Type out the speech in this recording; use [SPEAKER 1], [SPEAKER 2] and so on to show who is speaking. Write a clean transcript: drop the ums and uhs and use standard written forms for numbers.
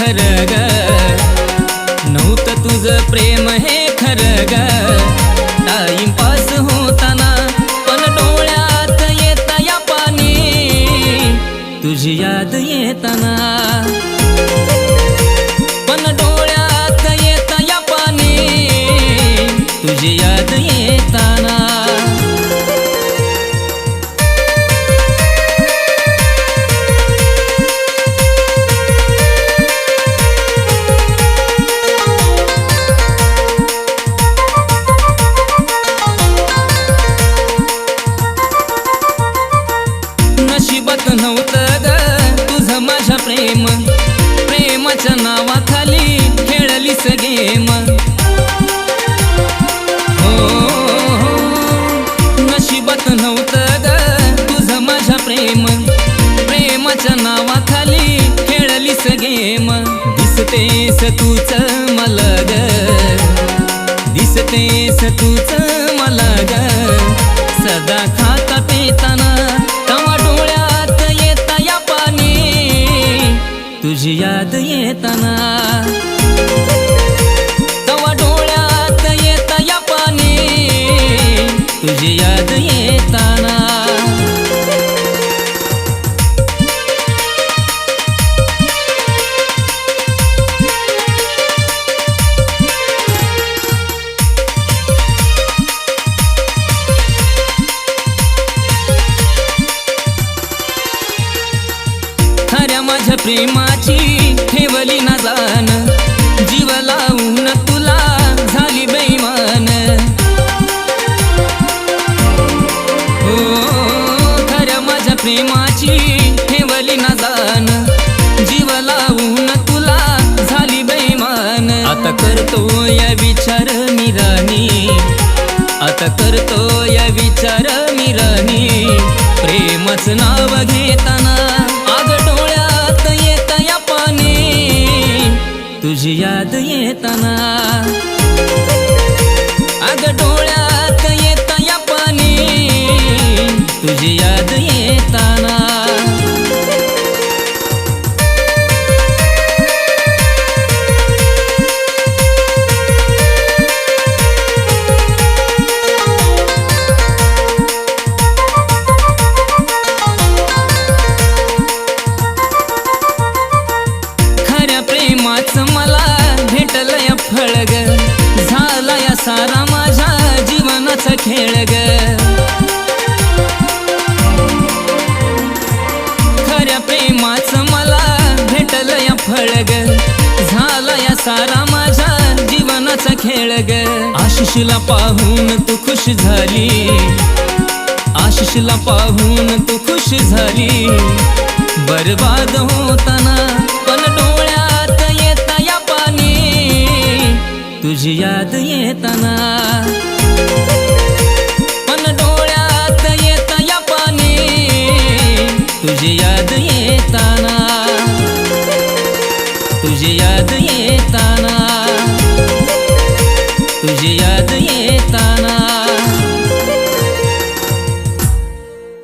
[SPEAKER 1] खरं ग, नव्हतं तुझं प्रेम हे खरं ग. टाइमपास होताना पण डोळ्यात येत या पाणी, तुझी याद येताना. पण डोळ्यात येत या पाणी, तुझी याद येताना. नशिबात नव्हतं ग तुझं माझ्या प्रेम, प्रेमाच्या नावाखाली खेळलीस गेम. हो नशिबात नव्हतं ग तुझं माझ्या प्रेम, प्रेमाच्या नावाखाली खेळलीस गेम. दिसतेस तूच मला ग, दिसतेस तूच मला ग, सदा खाता पेताना. तवा डोळ्यात येता या पाणी, तुझी याद येताना. तवा डोळ्यात येता या पाणी, तुझी याद येताना. खऱ्या माझ्या प्रेमाची ठेवली ना जाण, जीव लावून तुला झाली बेईमान. हो खऱ्या माझ्या प्रेमाची ठेवली ना जाण, जीव लावून तुला झाली बेईमान. आता करतो या विचार मी राणी, आता करतो या विचार मी राणी, प्रेमाचं नाव घेताना. आग डोळ्यात येत या पाणी, तुझी याद येताना. आग डोळ्यात येत या पाणी, तुझी याद येताना. प्रेमाचं मला भेटलंय फळ ग, झाला या सारा माझ्या जीवनाचा खेळ ग. खऱ्या प्रेमाचं मला भेटलंय फळ ग, झाला या सारा माझ्या जीवनाचा खेळ ग. आशिषला पाहून तू खुश झाली, आशिषला पाहून तू खुश झाली. बरबाद होताना पण डोळ्यात येता या पाणी, तुझी याद येताना.